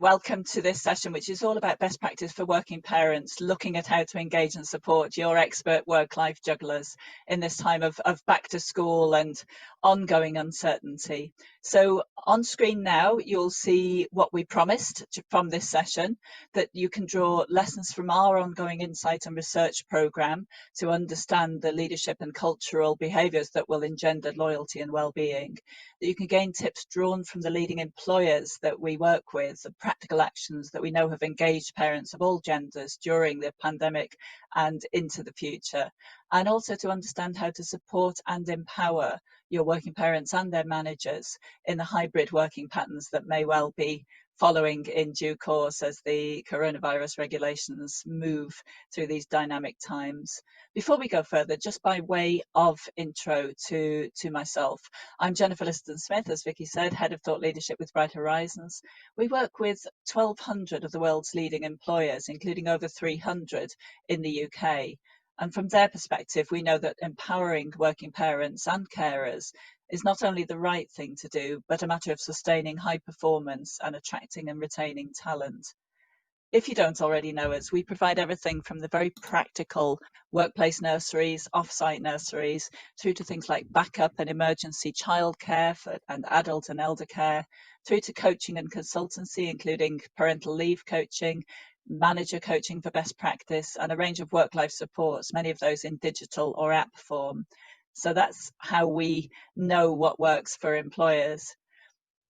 Welcome to this session, which is all about best practice for working parents, looking at how to engage and support your expert work-life jugglers in this time of back to school and ongoing uncertainty. So on screen now, you'll see what we promised from this session, that you can draw lessons from our ongoing insight and research programme to understand the leadership and cultural behaviours that will engender loyalty and well-being. That you can gain tips drawn from the leading employers that we work with, the practical actions that we know have engaged parents of all genders during the pandemic and into the future, and also to understand how to support and empower your working parents and their managers in the hybrid working patterns that may well be following in due course as the coronavirus regulations move through these dynamic times. Before we go further, just by way of intro to myself, I'm Jennifer Liston Smith, as Vicky said, Head of Thought Leadership with Bright Horizons. We work with 1,200 of the world's leading employers, including over 300 in the UK. And from their perspective, we know that empowering working parents and carers is not only the right thing to do, but a matter of sustaining high performance and attracting and retaining talent. If you don't already know us, we provide everything from the very practical workplace nurseries, off-site nurseries, through to things like backup and emergency childcare and adult and elder care, through to coaching and consultancy, including parental leave coaching, manager coaching for best practice, and a range of work-life supports, many of those in digital or app form. So that's how we know what works for employers.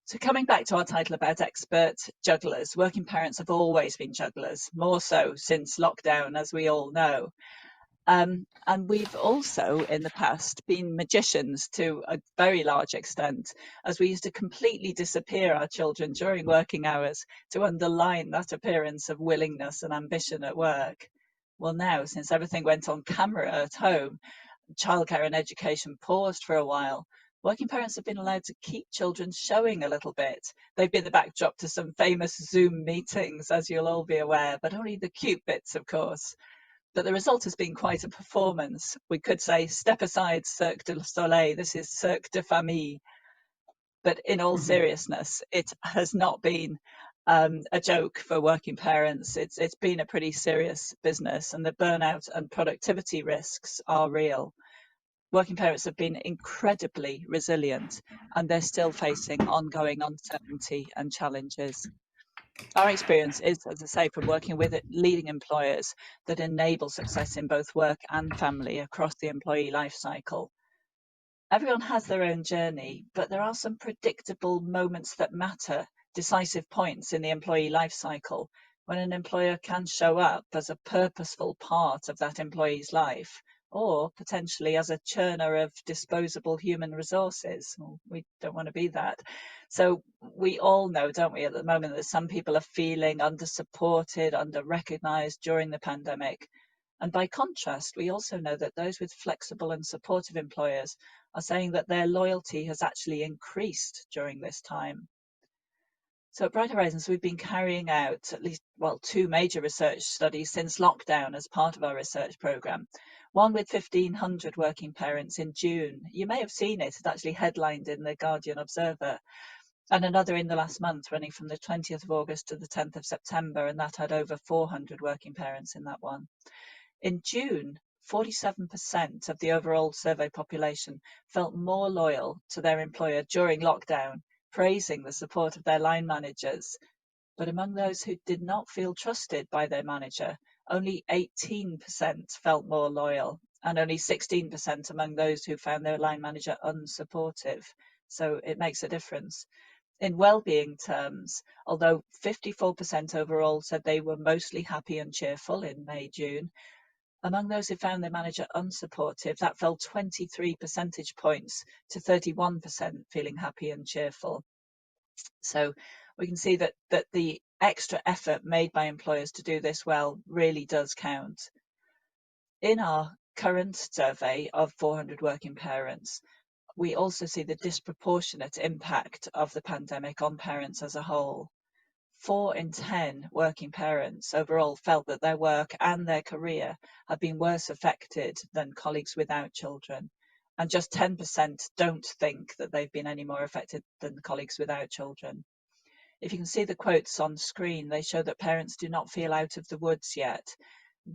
So coming back to our title about expert jugglers, working parents have always been jugglers, more so since lockdown, as we all know. And we've also in the past been magicians to a very large extent, as we used to completely disappear our children during working hours to underline that appearance of willingness and ambition at work. Well, now, since everything went on camera at home, childcare and education paused for a while, working parents have been allowed to keep children showing a little bit. They've been the backdrop to some famous Zoom meetings, as you'll all be aware, but only the cute bits, of course. But the result has been quite a performance. We could say, step aside, Cirque du Soleil, this is Cirque de Famille. But in all seriousness, it has not been a joke for working parents. It's been a pretty serious business, and the burnout and productivity risks are real. Working parents have been incredibly resilient, and they're still facing ongoing uncertainty and challenges. Our experience is, as I say, from working with leading employers that enable success in both work and family across the employee life cycle. Everyone has their own journey, but there are some predictable moments that matter, decisive points in the employee life cycle, when an employer can show up as a purposeful part of that employee's life, or potentially as a churner of disposable human resources. Well, we don't want to be that. So we all know, don't we, at the moment, that some people are feeling under-supported, under-recognised during the pandemic. And by contrast, we also know that those with flexible and supportive employers are saying that their loyalty has actually increased during this time. So at Bright Horizons, we've been carrying out at least, well, 2 major research studies since lockdown as part of our research programme. One with 1,500 working parents in June. You may have seen it, it's actually headlined in the Guardian Observer. And another in the last month, running from the 20th of August to the 10th of September, and that had over 400 working parents in that one. In June, 47% of the overall survey population felt more loyal to their employer during lockdown, praising the support of their line managers. But among those who did not feel trusted by their manager, only 18% felt more loyal, and only 16% among those who found their line manager unsupportive. So it makes a difference. In well-being terms, although 54% overall said they were mostly happy and cheerful in May, June, among those who found their manager unsupportive, that fell 23 percentage points to 31% feeling happy and cheerful. So we can see that the extra effort made by employers to do this well really does count. In our current survey of 400 working parents, we also see the disproportionate impact of the pandemic on parents as a whole. 4 in 10 working parents overall felt that their work and their career have been worse affected than colleagues without children. And just 10% don't think that they've been any more affected than colleagues without children. If you can see the quotes on screen, they show that parents do not feel out of the woods yet.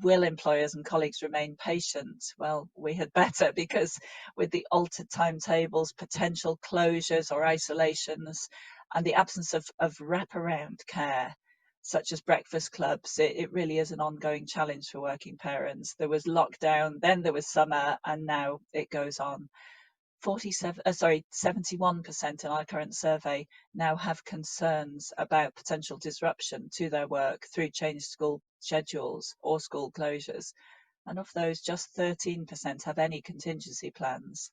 Will employers and colleagues remain patient? Well, we had better, because with the altered timetables, potential closures or isolations, and the absence of wraparound care, such as breakfast clubs, it really is an ongoing challenge for working parents. There was lockdown, then there was summer, and now it goes on. 71% in our current survey now have concerns about potential disruption to their work through changed school schedules or school closures. And of those, just 13% have any contingency plans.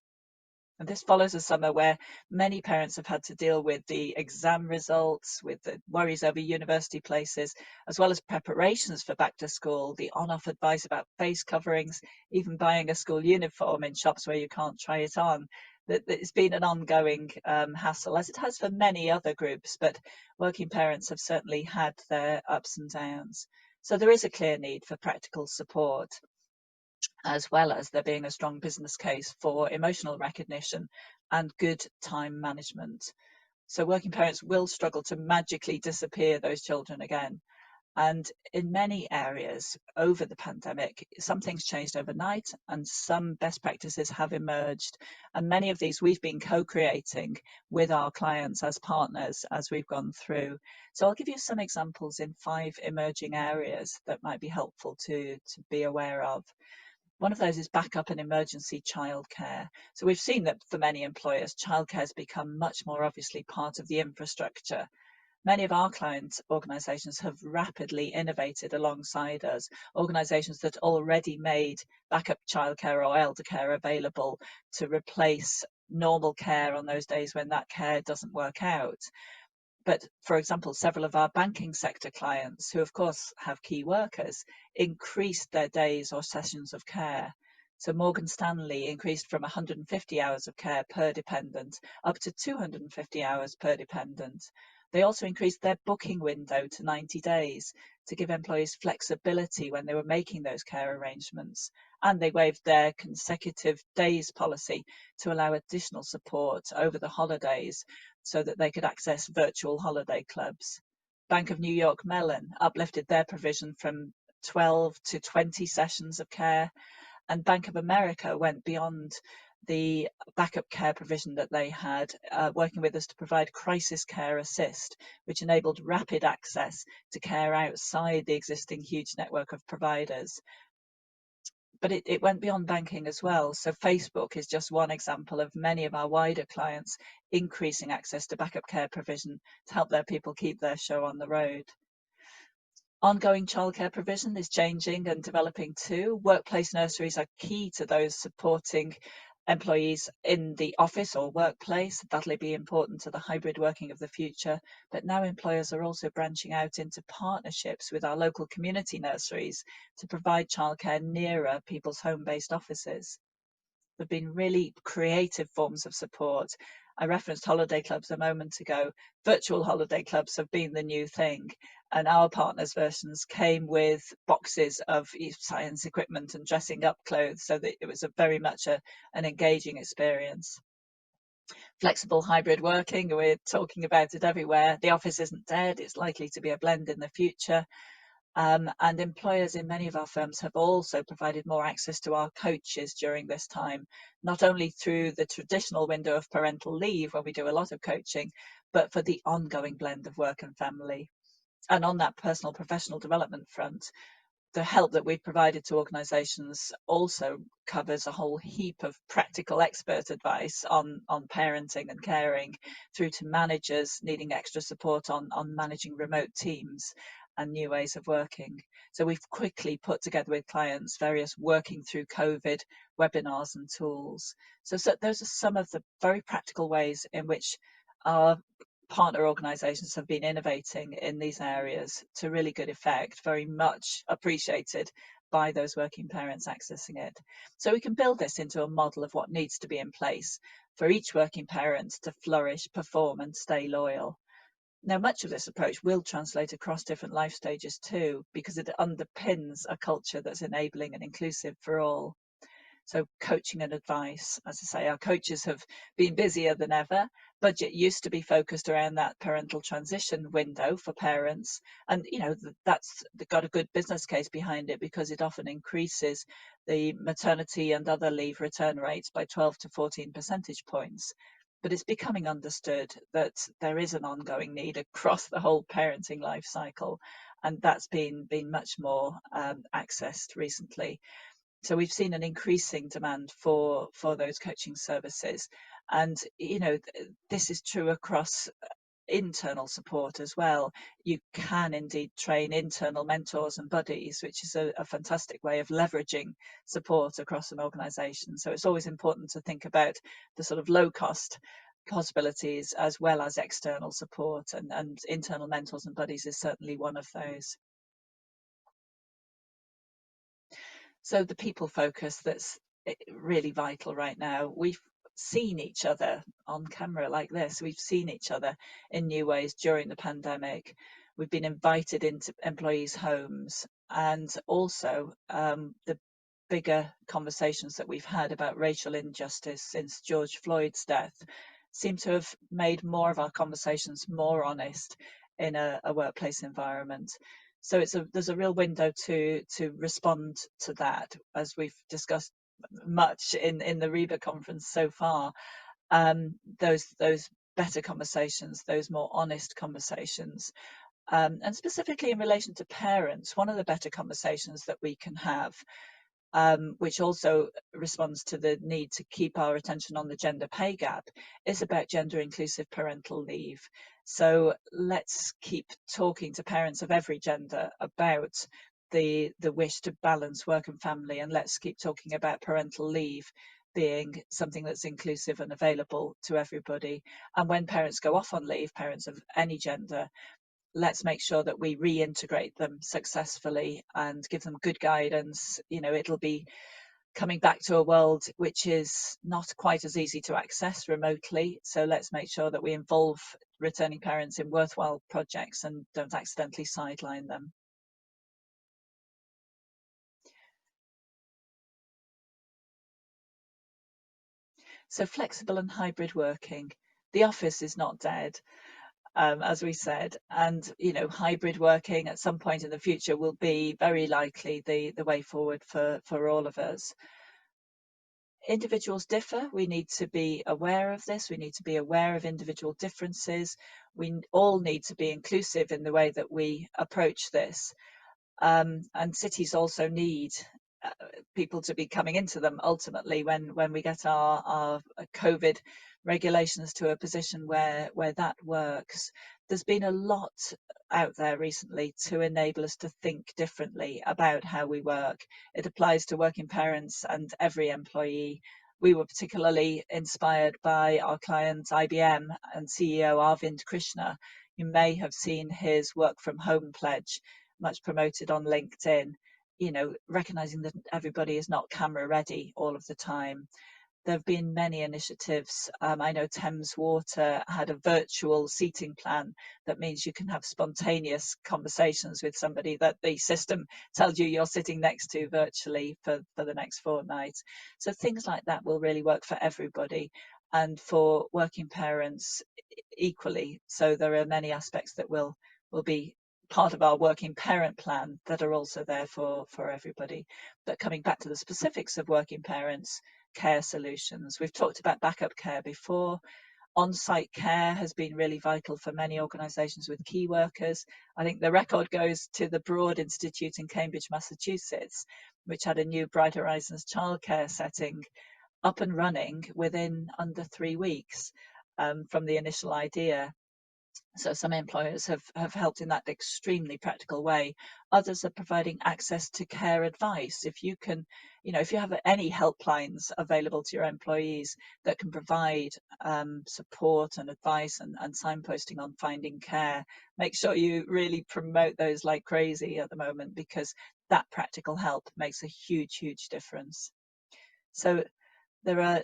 And this follows a summer where many parents have had to deal with the exam results, with the worries over university places, as well as preparations for back to school, the on-off advice about face coverings, even buying a school uniform in shops where you can't try it on. It's been an ongoing hassle, as it has for many other groups, but working parents have certainly had their ups and downs. So there is a clear need for practical support, as well as there being a strong business case for emotional recognition and good time management. So working parents will struggle to magically disappear those children again. And in many areas over the pandemic, some things changed overnight and some best practices have emerged. And many of these we've been co-creating with our clients as partners as we've gone through. So I'll give you some examples in 5 emerging areas that might be helpful to be aware of. One of those is backup and emergency childcare. So we've seen that for many employers, childcare has become much more obviously part of the infrastructure. Many of our client organisations have rapidly innovated alongside us, organisations that already made backup childcare or elder care available to replace normal care on those days when that care doesn't work out. But for example, several of our banking sector clients, who of course have key workers, increased their days or sessions of care. So Morgan Stanley increased from 150 hours of care per dependent up to 250 hours per dependent. They also increased their booking window to 90 days to give employees flexibility when they were making those care arrangements. And they waived their consecutive days policy to allow additional support over the holidays so that they could access virtual holiday clubs. Bank of New York Mellon uplifted their provision from 12 to 20 sessions of care, and Bank of America went beyond the backup care provision that they had, working with us to provide crisis care assist, which enabled rapid access to care outside the existing huge network of providers. But it went beyond banking as well. So Facebook is just one example of many of our wider clients increasing access to backup care provision to help their people keep their show on the road. Ongoing childcare provision is changing and developing too. Workplace nurseries are key to those supporting employees in the office or workplace. That'll be important to the hybrid working of the future. But now employers are also branching out into partnerships with our local community nurseries to provide childcare nearer people's home-based offices. There have been really creative forms of support. I referenced holiday clubs a moment ago. Virtual holiday clubs have been the new thing, and our partners' versions came with boxes of science equipment and dressing up clothes, so that it was very much an engaging experience. Flexible hybrid working, we're talking about it everywhere. The office isn't dead, it's likely to be a blend in the future. And employers in many of our firms have also provided more access to our coaches during this time, not only through the traditional window of parental leave, where we do a lot of coaching, but for the ongoing blend of work and family. And on that personal professional development front, the help that we've provided to organisations also covers a whole heap of practical expert advice on parenting and caring, through to managers needing extra support on managing remote teams and new ways of working. So we've quickly put together with clients various working through COVID webinars and tools. So those are some of the very practical ways in which our partner organisations have been innovating in these areas to really good effect, very much appreciated by those working parents accessing it. So we can build this into a model of what needs to be in place for each working parent to flourish, perform and stay loyal. Now, much of this approach will translate across different life stages too, because it underpins a culture that's enabling and inclusive for all. So coaching and advice, as I say, our coaches have been busier than ever. Budget used to be focused around that parental transition window for parents. And, that's got a good business case behind it because it often increases the maternity and other leave return rates by 12 to 14 percentage points. But it's becoming understood that there is an ongoing need across the whole parenting life cycle. And that's been much more accessed recently. So we've seen an increasing demand for those coaching services. And, this is true across internal support as well. You can indeed train internal mentors and buddies, which is a fantastic way of leveraging support across an organization. So it's always important to think about the sort of low cost possibilities as well as external support, and internal mentors and buddies is certainly one of those. So the people focus that's really vital right now. We've seen each other on camera like this. We've seen each other in new ways during the pandemic. We've been invited into employees' homes, and also the bigger conversations that we've had about racial injustice since George Floyd's death seem to have made more of our conversations more honest in a workplace environment. So there's a real window to respond to that, as we've discussed much in the REBA conference so far. Those better conversations, those more honest conversations, and specifically in relation to parents, one of the better conversations that we can have, which also responds to the need to keep our attention on the gender pay gap, is about gender inclusive parental leave. So let's keep talking to parents of every gender about the wish to balance work and family, and let's keep talking about parental leave being something that's inclusive and available to everybody. And when parents go off on leave, parents of any gender, let's make sure that we reintegrate them successfully and give them good guidance. It'll be coming back to a world which is not quite as easy to access remotely. So let's make sure that we involve returning parents in worthwhile projects and don't accidentally sideline them. So flexible and hybrid working. The office is not dead. As we said, and hybrid working at some point in the future will be very likely the way forward for all of us. Individuals differ. We need to be aware of this. We need to be aware of individual differences. We all need to be inclusive in the way that we approach this. And cities also need people to be coming into them ultimately when we get our COVID regulations to a position where that works. There's been a lot out there recently to enable us to think differently about how we work. It applies to working parents and every employee. We were particularly inspired by our client IBM and CEO Arvind Krishna. You may have seen his work from home pledge, much promoted on LinkedIn, recognizing that everybody is not camera ready all of the time. There have been many initiatives. I know Thames Water had a virtual seating plan that means you can have spontaneous conversations with somebody that the system tells you you're sitting next to virtually for the next fortnight. So things like that will really work for everybody and for working parents equally. So there are many aspects that will be part of our working parent plan that are also there for everybody. But coming back to the specifics of working parents, care solutions. We've talked about backup care before. On-site care has been really vital for many organisations with key workers. I think the record goes to the Broad Institute in Cambridge, Massachusetts, which had a new Bright Horizons childcare setting up and running within under 3 weeks from the initial idea. So some employers have helped in that extremely practical way. Others are providing access to care advice. If you can, if you have any helplines available to your employees that can provide support and advice and signposting on finding care, make sure you really promote those like crazy at the moment, because that practical help makes a huge, huge difference. So there are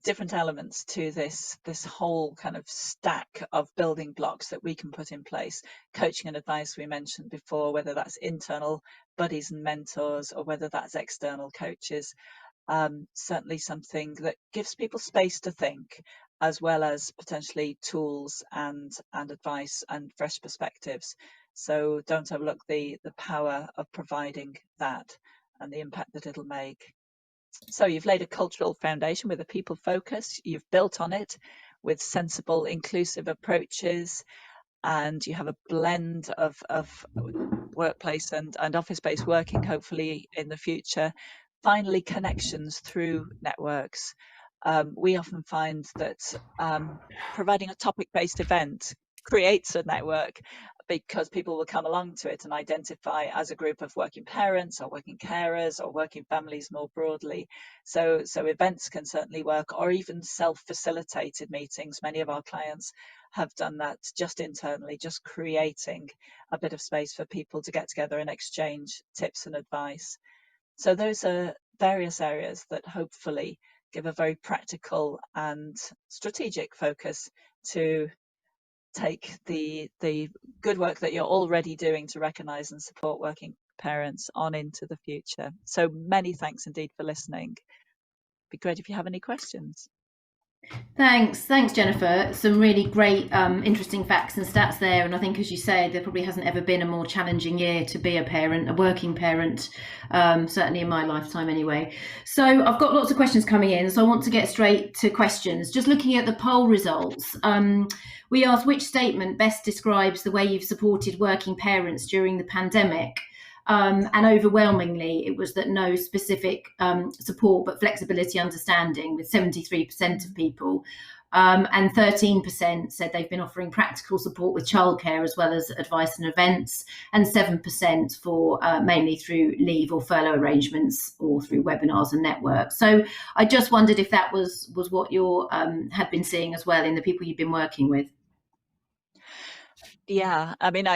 different elements to this whole kind of stack of building blocks that we can put in place. Coaching and advice we mentioned before, whether that's internal buddies and mentors or whether that's external coaches. certainly something that gives people space to think, as well as potentially tools and advice and fresh perspectives. So don't overlook the power of providing that and the impact that it'll make. So you've laid a cultural foundation with a people focus, you've built on it with sensible, inclusive approaches, and you have a blend of workplace and office-based working, hopefully in the future. Finally, connections through networks. We often find that providing a topic-based event creates a network because people will come along to it and identify as a group of working parents or working carers or working families more broadly. So events can certainly work, or even self-facilitated meetings. Many of our clients have done that just internally, just creating a bit of space for people to get together and exchange tips and advice. So those are various areas that hopefully give a very practical and strategic focus to take the good work that you're already doing to recognise and support working parents on into the future. So many thanks indeed for listening. Be great if you have any questions. Thanks, Jennifer. Some really great, interesting facts and stats there. And I think, as you say, there probably hasn't ever been a more challenging year to be a parent, a working parent, certainly in my lifetime anyway. So I've got lots of questions coming in, so I want to get straight to questions. Just looking at the poll results, we asked which statement best describes the way you've supported working parents during the pandemic. And overwhelmingly, it was that no specific support, but flexibility, understanding, with 73% of people. And 13% said they've been offering practical support with childcare as well as advice and events, and 7% for mainly through leave or furlough arrangements or through webinars and networks. So I just wondered if that was what you had been seeing as well in the people you've been working with. Yeah, I mean,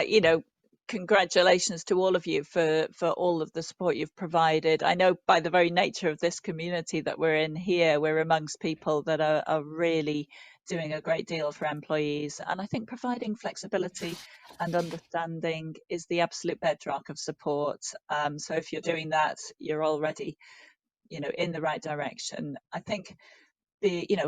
congratulations to all of you for all of the support you've provided. I know by the very nature of this community that we're in here, we're amongst people that are really doing a great deal for employees. And I think providing flexibility and understanding is the absolute bedrock of support. So if you're doing that, you're already, in the right direction. I think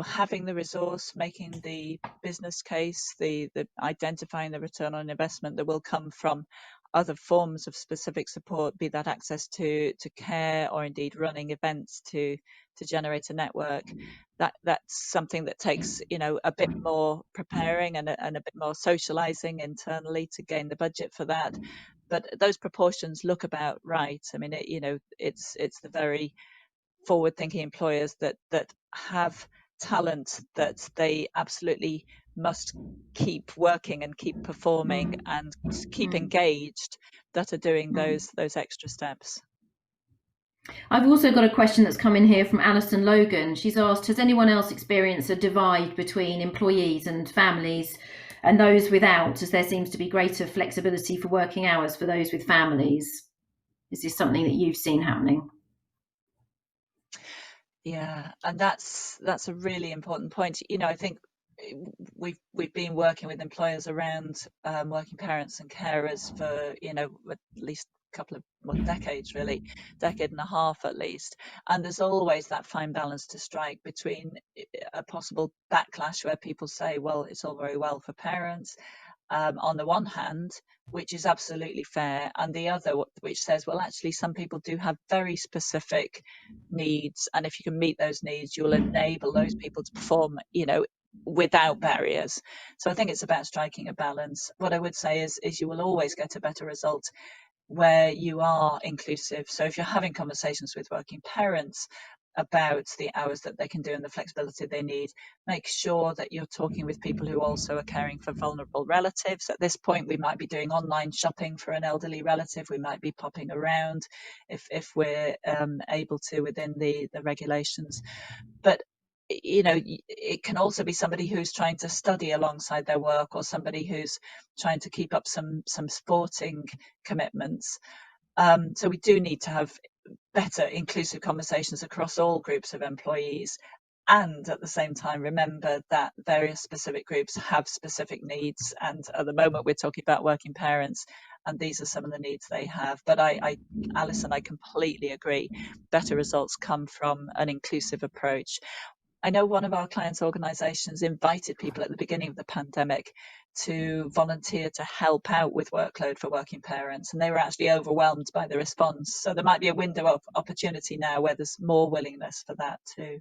having the resource, making the business case, the identifying the return on investment that will come from other forms of specific support, be that access to care or indeed running events to generate a network. That's something that takes a bit more preparing and a bit more socializing internally to gain the budget for that. But those proportions look about right. I mean, it's the very forward-thinking employers that have talent that they absolutely must keep working and keep performing and keep engaged that are doing those extra steps. I've also got a question that's come in here from Alison Logan. She's asked, has anyone else experienced a divide between employees and families and those without, as there seems to be greater flexibility for working hours for those with families? Is this something that you've seen happening? Yeah, and that's a really important point. I think we've been working with employers around working parents and carers for at least a couple of decades, really, decade and a half at least. And there's always that fine balance to strike between a possible backlash where people say, well, it's all very well for parents, on the one hand, which is absolutely fair, and the other, which says, well, actually, some people do have very specific needs, and if you can meet those needs, you'll enable those people to perform, without barriers. So I think it's about striking a balance. What I would say is you will always get a better result where you are inclusive. So if you're having conversations with working parents about the hours that they can do and the flexibility they need, make sure that you're talking with people who also are caring for vulnerable relatives. At this point, we might be doing online shopping for an elderly relative. We might be popping around if we're able to within the regulations. But it can also be somebody who's trying to study alongside their work, or somebody who's trying to keep up some sporting commitments. So we do need to have better inclusive conversations across all groups of employees, and at the same time remember that various specific groups have specific needs, and at the moment we're talking about working parents, and these are some of the needs they have. But Alison, I completely agree. Better results come from an inclusive approach. I know one of our clients' organisations invited people at the beginning of the pandemic to volunteer to help out with workload for working parents, and they were actually overwhelmed by the response. So there might be a window of opportunity now where there's more willingness for that too.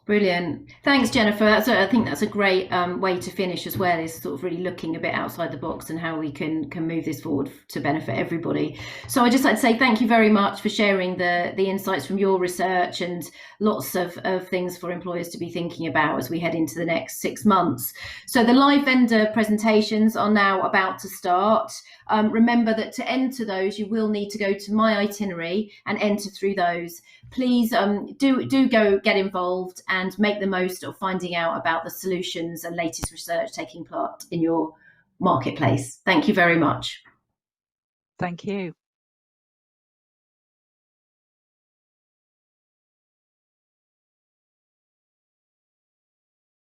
Brilliant. Thanks, Jennifer. I think that's a great way to finish as well, is sort of really looking a bit outside the box and how we can move this forward to benefit everybody. So I'd just like to say thank you very much for sharing the insights from your research, and lots of things for employers to be thinking about as we head into the next 6 months. So the live vendor presentations are now about to start. Remember that to enter those, you will need to go to My Itinerary and enter through those. Please do go get involved and make the most of finding out about the solutions and latest research taking part in your marketplace. Thank you very much. Thank you.